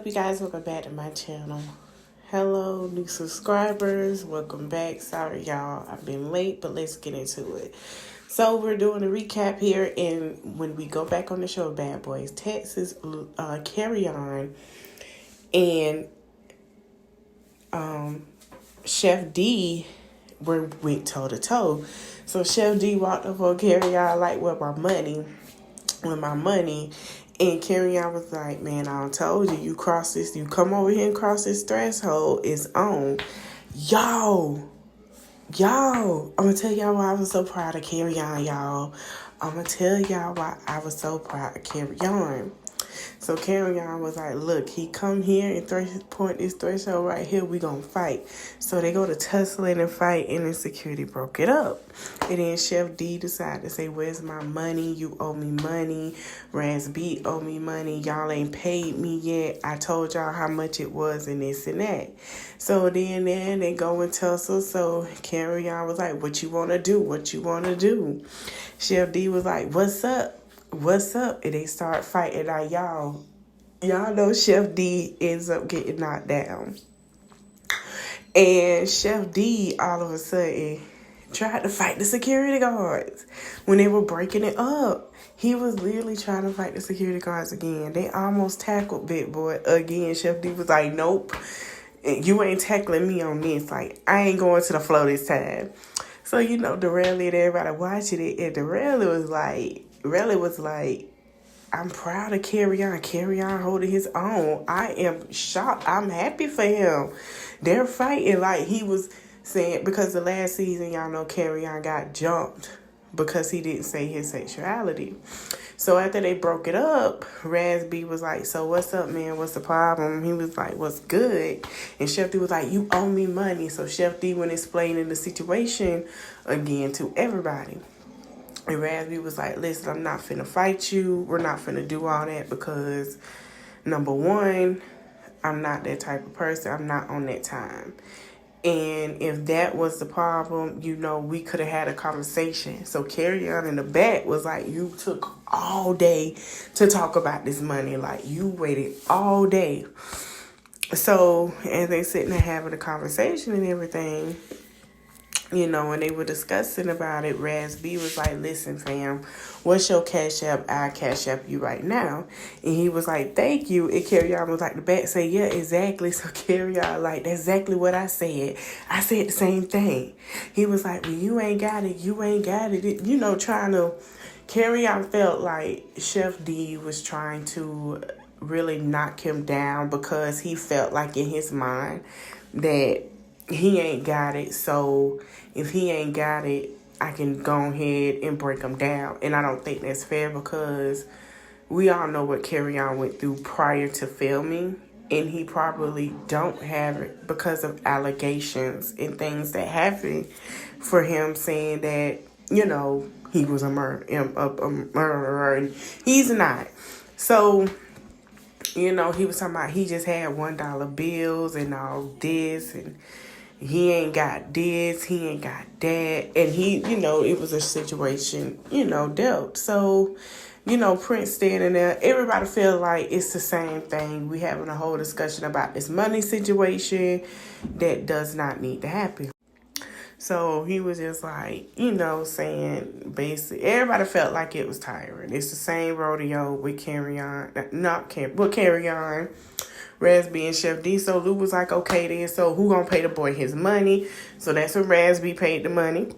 you guys? Welcome back to my channel. Hello, new subscribers. Welcome back. Sorry, y'all. I've been late, but let's get into it. So we're doing a recap here, and when we go back on the show, Bad Boys Texas, Carry On, and Chef D went toe to toe. So Chef D walked up on Carry On like, with my money. And Carry On was like, man, I told you, you come over here and cross this threshold, it's on. Yo, I'm going to tell y'all why I was so proud of Carry On, y'all. I'm going to tell y'all why I was so proud of Carry On. So Carry On was like, look, he come here and point this threshold right here, we gonna fight. So they go to tussling and fight, and then security broke it up. And then Chef D decided to say, where's my money? You owe me money. Raz B owe me money. Y'all ain't paid me yet. I told y'all how much it was and this and that. So then they go and tussle. So Carry On was like, what you wanna do? What you wanna do? Chef D was like, what's up? And they start fighting. Now y'all know Chef D ends up getting knocked down. And Chef D all of a sudden tried to fight the security guards when they were breaking it up. He was literally trying to fight the security guards again. They almost tackled Big Boy again. Chef D was like, nope, you ain't tackling me on this. Like, I ain't going to the floor this time. So, Darrell and everybody watching it, and Darrell was like, I'm proud of Carry On. Carry On holding his own. I am shocked. I'm happy for him. They're fighting like he was saying, because the last season, y'all know Carry On got jumped because he didn't say his sexuality. So after they broke it up, Raz B was like, so what's up, man? What's the problem? He was like, what's good? And Chef D was like, you owe me money. So Chef D went explaining the situation again to everybody. And Raz B was like, listen, I'm not finna fight you. We're not finna do all that because, number one, I'm not that type of person. I'm not on that time. And if that was the problem, we could have had a conversation. So Carry On in the back was like, you took all day to talk about this money. Like, you waited all day. So as they sitting there having a conversation and everything, when they were discussing about it, Raz B was like, listen, fam, what's your cash app? I'll cash app you right now. And he was like, thank you. And Carry On was like, the back say, yeah, exactly. So Carry On like, that's exactly what I said. I said the same thing. He was like, well, you ain't got it. Trying to, Carry On felt like Chef D was trying to really knock him down because he felt like in his mind that he ain't got it. So if he ain't got it, I can go ahead and break him down. And I don't think that's fair because we all know what Carry On went through prior to filming. And he probably don't have it because of allegations and things that happened for him saying that, he was a murderer. And he's not. So, he was talking about he just had $1 bills and all this, and he ain't got this, he ain't got that. And he, it was a situation, dealt. So, Prince standing there, everybody feel like it's the same thing. We having a whole discussion about this money situation that does not need to happen. So he was just like, saying basically, everybody felt like it was tiring. It's the same rodeo with Carry On, Carry On, Raz B and Chef D. So Lou was like, okay then, so who gonna pay the boy his money? So that's when Raz B paid the money.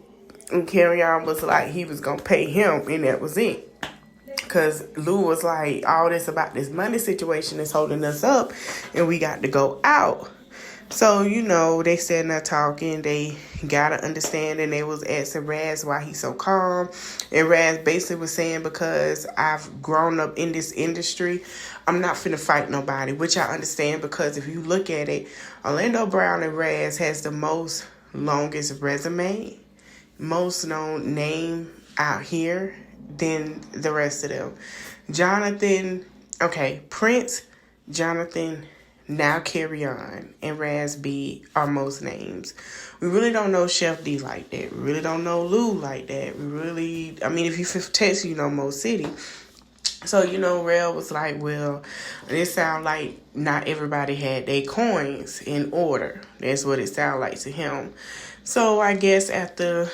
And Carry On was like, he was gonna pay him, and that was it. Because Lou was like, all this about this money situation is holding us up, and we got to go out. So, they sitting there talking. They got to understand, and they was asking Raz why he's so calm. And Raz basically was saying, because I've grown up in this industry, I'm not finna fight nobody, which I understand because if you look at it, Orlando Brown and Raz has the most longest resume, most known name out here than the rest of them. Prince, Jonathan, now Carry On, and Raz B are most names. We really don't know Chef D like that. We really don't know Lou like that. If you text, Mo City. So, Rel was like, well, it sounded like not everybody had their coins in order. That's what it sounded like to him. So I guess after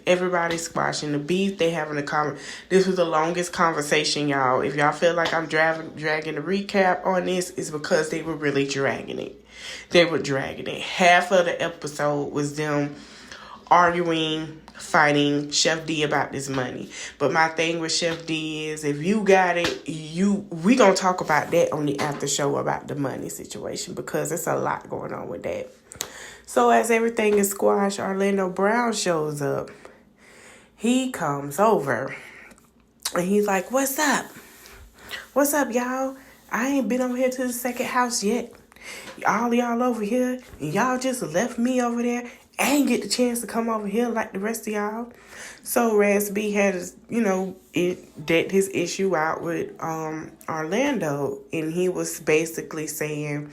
everybody squashing the beef, they having a this was the longest conversation, y'all. If y'all feel like I'm dragging the recap on this, it's because they were really dragging it. They were dragging it. Half of the episode was them arguing, fighting Chef D about this money. But my thing with Chef D is, if you got it, we gonna talk about that on the after show about the money situation, because it's a lot going on with that. So as everything is squashed, Orlando Brown shows up. He comes over and he's like, what's up? What's up, y'all? I ain't been over here to the second house yet. All y'all over here, and y'all just left me over there. I ain't get the chance to come over here like the rest of y'all. So Raz B had his, decked his issue out with Orlando, and he was basically saying,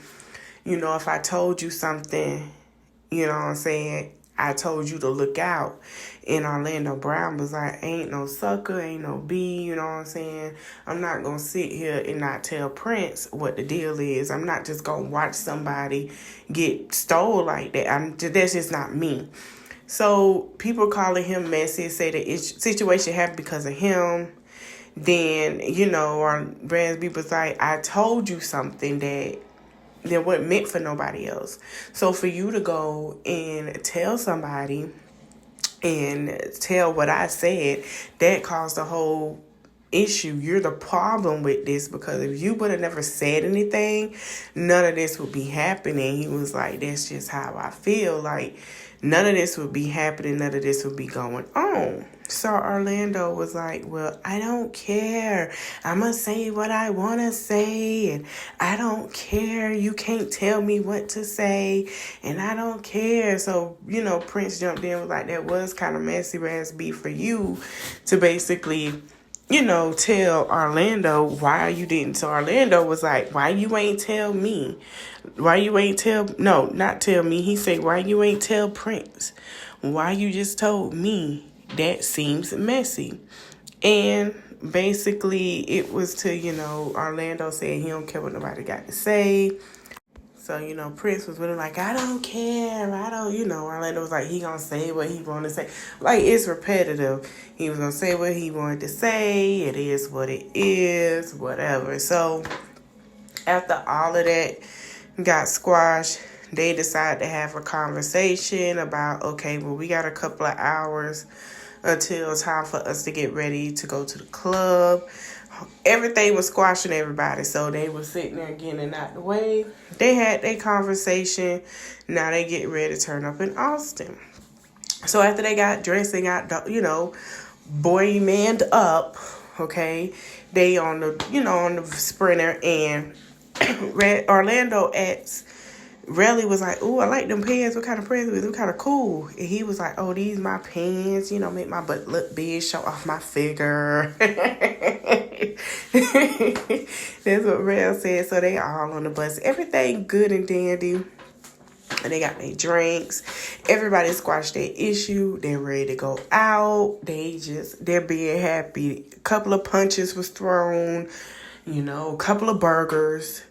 if I told you something, you know what I'm saying, I told you to look out. And Orlando Brown was like, ain't no sucker, ain't no B, you know what I'm saying? I'm not going to sit here and not tell Prince what the deal is. I'm not just going to watch somebody get stole like that. That's just not me. So people calling him messy, say the situation happened because of him. Then, Bransby was like, I told you something that wasn't meant for nobody else. So for you to go and tell somebody and tell what I said, that caused the whole issue. You're the problem with this, because if you would have never said anything, none of this would be happening. He was like, that's just how I feel. Like, none of this would be happening. None of this would be going on. So Orlando was like, well, I don't care. I'm going to say what I want to say, and I don't care. You can't tell me what to say, and I don't care. So, Prince jumped in, was like, that was kind of messy, Raz B, for you to basically, tell Orlando why you didn't. So Orlando was like, why you ain't tell me? Why you ain't not tell me. He said, why you ain't tell Prince? Why you just told me? That seems messy. And basically it was to, Orlando said he don't care what nobody got to say. So, Prince was really like, I don't care. Orlando was like, he gonna say what he want to say. Like, it's repetitive. He was gonna say what he wanted to say. It is what it is, whatever. So after all of that got squashed, they decided to have a conversation about, okay, well, we got a couple of hours until time for us to get ready to go to the club. Everything was squashing everybody, so they were sitting there getting it out the way. They had their conversation. Now they get ready to turn up in Austin. So after they got dressed and got, boy manned up, okay, they on the Sprinter, and Orlando asked, Relly was like, ooh, I like them pants. What kind of pants? They kind of cool. And he was like, oh, these my pants, make my butt look big, show off my figure. That's what Rel said. So they all on the bus. Everything good and dandy. And they got their drinks. Everybody squashed their issue. They're ready to go out. They're being happy. A couple of punches was thrown. A couple of burgers.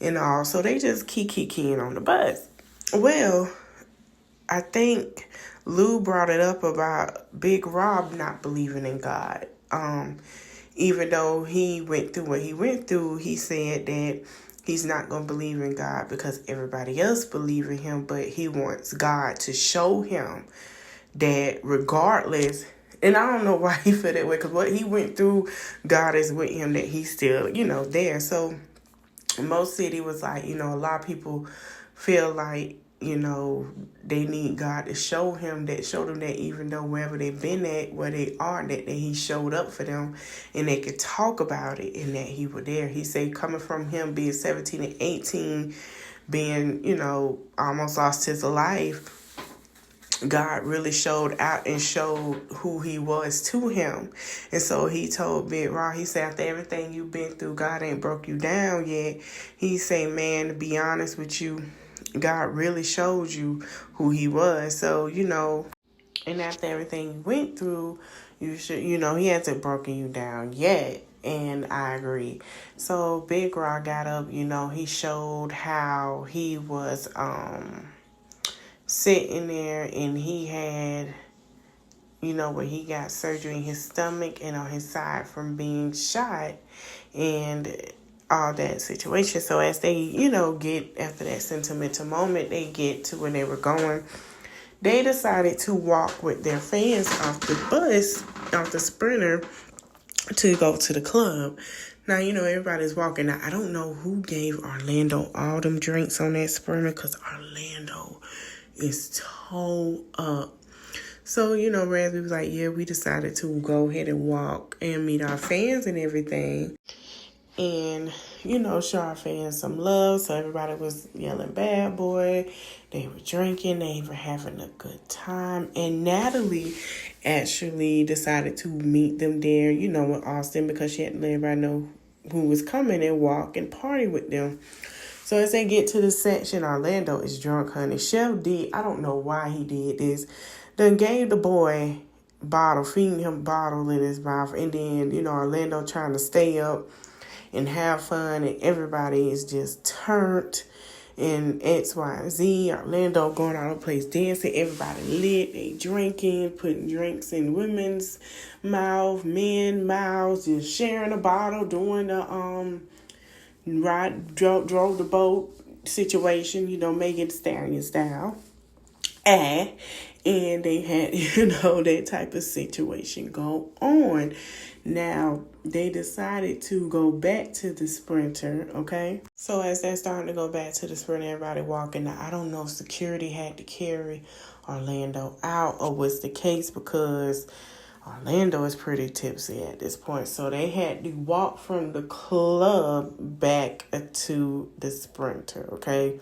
And all. So they just keying on the bus. Well, I think Lou brought it up about Big Rob not believing in God. Even though he went through what he went through, he said that he's not going to believe in God because everybody else believes in him, but he wants God to show him that regardless. And I don't know why he felt that way, because what he went through, God is with him, that he's still, there. So Mo City was like, a lot of people feel like, they need God to show them that even though wherever they've been at, where they are, that he showed up for them and they could talk about it and that he was there. He said coming from him being 17 and 18, being, almost lost his life, God really showed out and showed who he was to him. And so he told Big Raw, he said, after everything you've been through, God ain't broke you down yet. He said, man, to be honest with you, God really showed you who he was. So, and after everything you went through, you should, he hasn't broken you down yet. And I agree. So Big Rock got up, he showed how he was sitting there and he had, where he got surgery in his stomach and on his side from being shot and all that situation. So as they, get after that sentimental moment, they get to where they were going. They decided to walk with their fans off the bus, off the Sprinter, to go to the club. Now, everybody's walking. Now, I don't know who gave Orlando all them drinks on that Sprinter because Orlando is toe up. So, Raspy was like, yeah, we decided to go ahead and walk and meet our fans and everything. And, show our fans some love. So everybody was yelling bad boy. They were drinking. They were having a good time. And Natalie actually decided to meet them there, with Austin, because she had to let everybody know who was coming and walk and party with them. So as they get to the section, Orlando is drunk, honey. Chef D, I don't know why he did this, then gave the boy bottle, feeding him bottle in his mouth. And then, Orlando trying to stay up and have fun, and everybody is just turned, and X, Y, and Z. Orlando going all over the place dancing. Everybody lit. They drinking, putting drinks in women's mouth, men mouths, just sharing a bottle, doing the drove the boat situation, Megan Thee Stallion style. And they had, that type of situation go on. Now, they decided to go back to the Sprinter, okay? So as they're starting to go back to the Sprinter, everybody walking. Now, I don't know if security had to carry Orlando out or what's the case, because Orlando is pretty tipsy at this point. So they had to walk from the club back to the Sprinter, okay?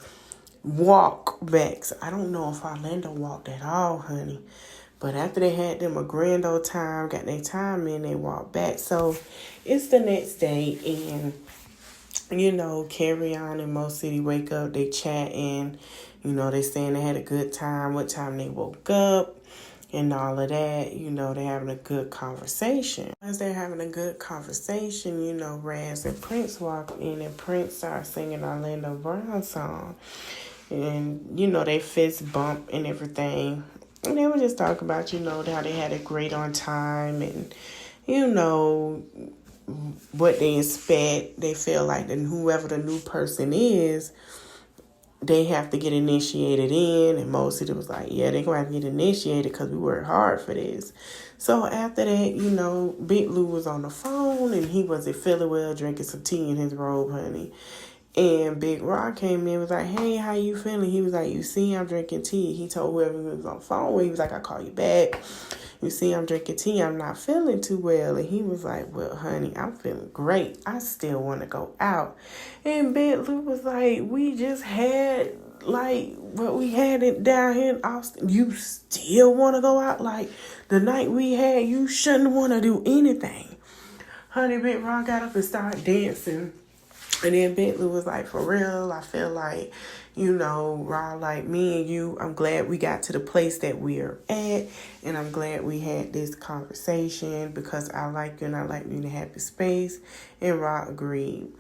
Walk back. So I don't know if Orlando walked at all, honey. But after they had them a grand old time, got their time in, they walked back. So it's the next day, and, Carry On and Mo City wake up, they chatting, they saying they had a good time, what time they woke up, and all of that. They're having a good conversation. As they're having a good conversation, Raz and Prince walk in, and Prince starts singing Orlando Brown song. And, they fist bump and everything. And they were just talking about, how they had a great on time and, what they expect. They feel like that whoever the new person is, they have to get initiated in. And most of it was like, yeah, they're going to have to get initiated because we worked hard for this. So after that, Big Lou was on the phone and he wasn't feeling well, drinking some tea in his robe, honey. And Big Rock came in and was like, hey, how you feeling? He was like, you see, I'm drinking tea. He told whoever he was on the phone with, he was like, I'll call you back. You see, I'm drinking tea. I'm not feeling too well. And he was like, well, honey, I'm feeling great. I still want to go out. And Big Lou was like, we just had, what we had it down here in Austin. You still want to go out? Like, the night we had, you shouldn't want to do anything. Honey, Big Rock got up and started dancing. And then Bentley was like, for real, I feel like, Rob, like me and you, I'm glad we got to the place that we're at. And I'm glad we had this conversation because I like you and I like you in a happy space. And Rob agreed.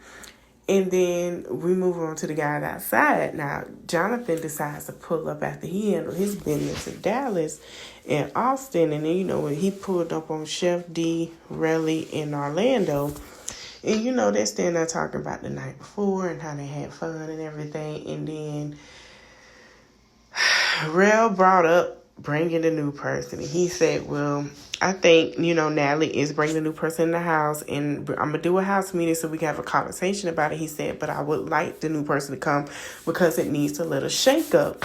And then we move on to the guys outside. Now, Jonathan decides to pull up after he handled his business in Dallas and Austin. And then, when he pulled up on Chef D, Relly, and Orlando. And, they're standing there talking about the night before and how they had fun and everything. And then Rel brought up bringing the new person. And he said, well, I think, Natalie is bringing the new person in the house. And I'm going to do a house meeting so we can have a conversation about it. He said, but I would like the new person to come because it needs a little shake-up.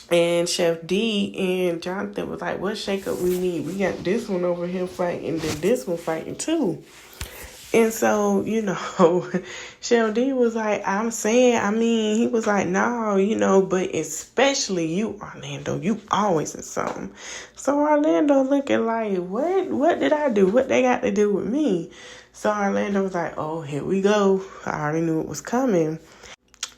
And Chef D and Jonathan was like, what shake-up we need? We got this one over here fighting and then this one fighting too. And so, Chef D was like, he was like, no, but especially you, Orlando, you always in something. So Orlando looking like, what did I do? What they got to do with me? So Orlando was like, oh, here we go. I already knew it was coming.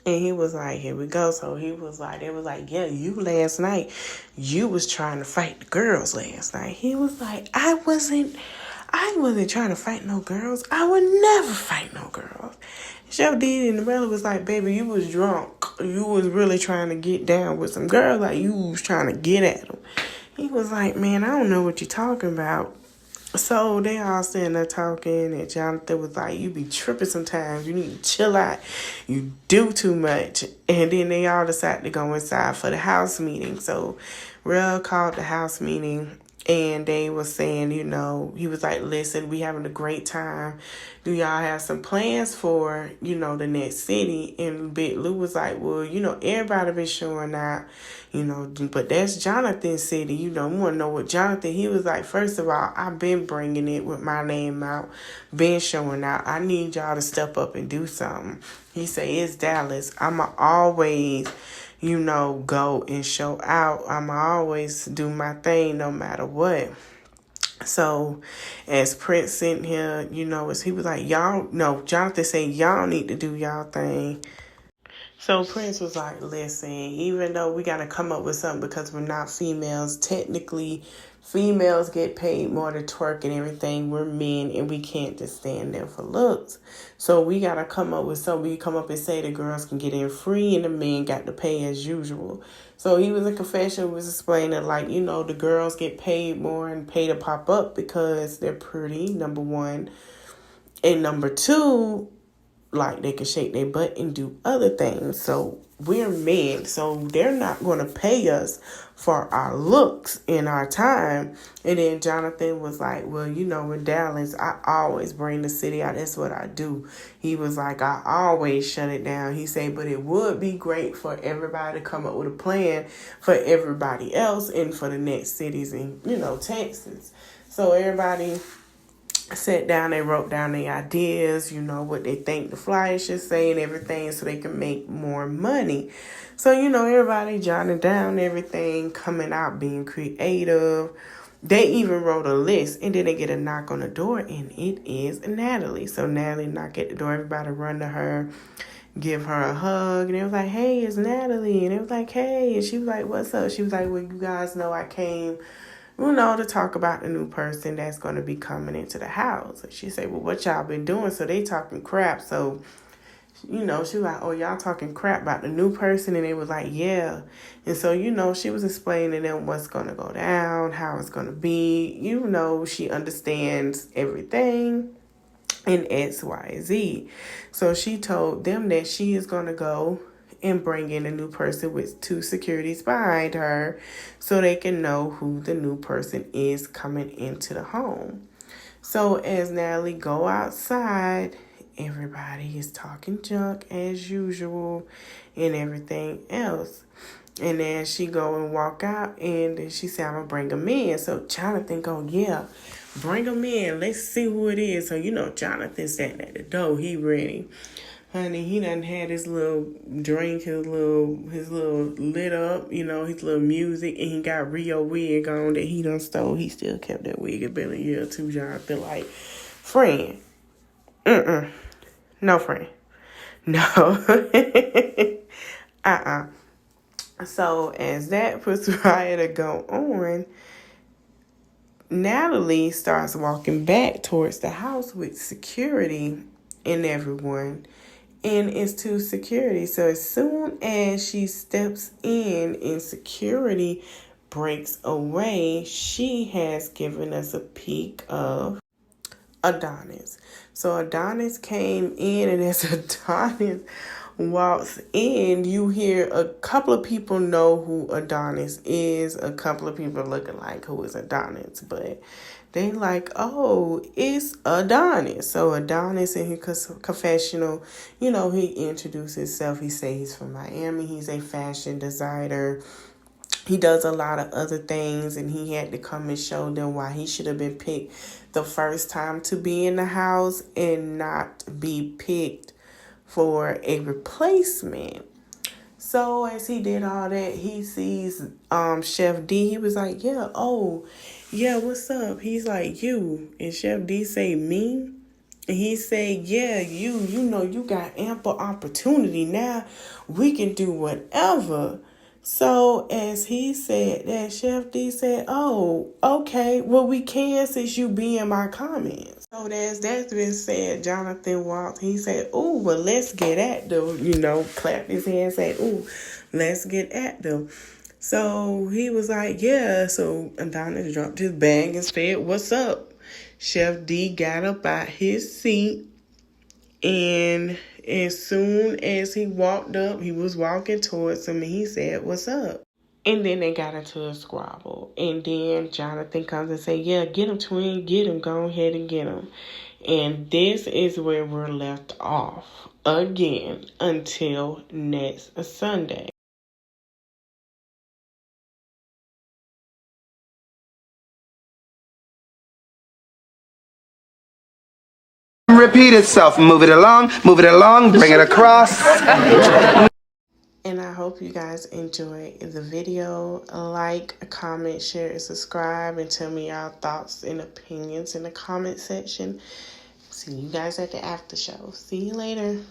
And he was like, here we go. So he was like, they was like, yeah, you last night, you was trying to fight the girls last night. He was like, I I wasn't trying to fight no girls. I would never fight no girls. Chef D and the brother was like, baby, you was drunk. You was really trying to get down with some girl, like you was trying to get at them. He was like, man, I don't know what you're talking about. So they all sitting there talking, and Jonathan was like, you be tripping sometimes. You need to chill out. You do too much. And then they all decided to go inside for the house meeting. So Rel called the house meeting, and they was saying, he was like, listen, we having a great time. Do y'all have some plans for, the next city? And Big Lou was like, well, everybody been showing out, but that's Jonathan's city. We want to know what Jonathan, he was like, first of all, I've been bringing it with my name out, been showing out. I need y'all to step up and do something. He said, it's Dallas. I'ma always, go and show out. I'ma always do my thing no matter what. So as Prince sent here, he was like, Jonathan said, y'all need to do y'all thing. So Prince was like, listen, even though we got to come up with something because we're not females, technically females get paid more to twerk and everything. We're men and we can't just stand there for looks. So we got to come up with something. We come up and say the girls can get in free and the men got to pay as usual. So he was in confession, was explaining like, the girls get paid more and pay to pop up because they're pretty, number one. And number two, like they can shake their butt and do other things. So we're men, so they're not going to pay us for our looks and our time. And then Jonathan was like, well, in Dallas, I always bring the city out. That's what I do. He was like, I always shut it down. He said, but it would be great for everybody to come up with a plan for everybody else and for the next cities in, Texas. So everybody sat down, they wrote down their ideas, what they think the flyers should say and everything so they can make more money. So, everybody jotting down everything, coming out, being creative. They even wrote a list, and then they get a knock on the door, and it is Natalie. So Natalie knock at the door, everybody run to her, give her a hug, and it was like, hey, it's Natalie. And it was like, hey, and she was like, what's up? She was like, well, you guys know I came to talk about the new person that's going to be coming into the house. And she said, well, what y'all been doing? So they talking crap. So, she was like, oh, y'all talking crap about the new person? And they was like, yeah. And so, she was explaining to them what's going to go down, how it's going to be. She understands everything in X, Y, Z. So she told them that she is going to go and bring in a new person with 2 securities behind her so they can know who the new person is coming into the home. So as Natalie go outside, everybody is talking junk as usual and everything else. And then she go and walk out and then she said, I'm going to bring them in. So Jonathan go, yeah, bring them in. Let's see who it is. So, Jonathan standing at the door. He ready. Honey, he done had his little drink, his little lit up, his little music, and he got Rio wig on that he done stole. He still kept that wig. It been a year or two, Jonathan. Like, friend. No friend. No. So as that puts Raya to go on, Natalie starts walking back towards the house with security and everyone. And it's to security. So as soon as she steps in and security breaks away, she has given us a peek of Adonis. So Adonis came in, and as Adonis walks in, you hear a couple of people know who Adonis is. A couple of people looking like who is Adonis, but they like, oh, it's Adonis. So Adonis in his confessional, he introduced himself. He say he's from Miami. He's a fashion designer. He does a lot of other things, and he had to come and show them why he should have been picked the first time to be in the house and not be picked for a replacement. So as he did all that, he sees Chef D. He was like, yeah, oh, yeah, what's up? He's like, you. And Chef D say, me? And he said, yeah, you got ample opportunity. Now we can do whatever. So as he said that, Chef D said, "Oh, okay, well we can since you be in my comments." So as that's been said, Jonathan walked. He said, "Oh, well let's get at them." Clapped his hands, said, "Oh, let's get at them." So he was like, "Yeah." So Adonis dropped his bag and said, "What's up?" Chef D got up out his seat, and as soon as he walked up, he was walking towards him and he said, "What's up?" And then they got into a squabble. And then Jonathan comes and say, "Yeah, get him, twin, get him, go ahead and get him." And this is where we're left off again until next Sunday. Repeat itself. Move it along, bring it across. And I hope you guys enjoyed the video. Like, comment, share, and subscribe. And tell me your thoughts and opinions in the comment section. See you guys at the after show. See you later.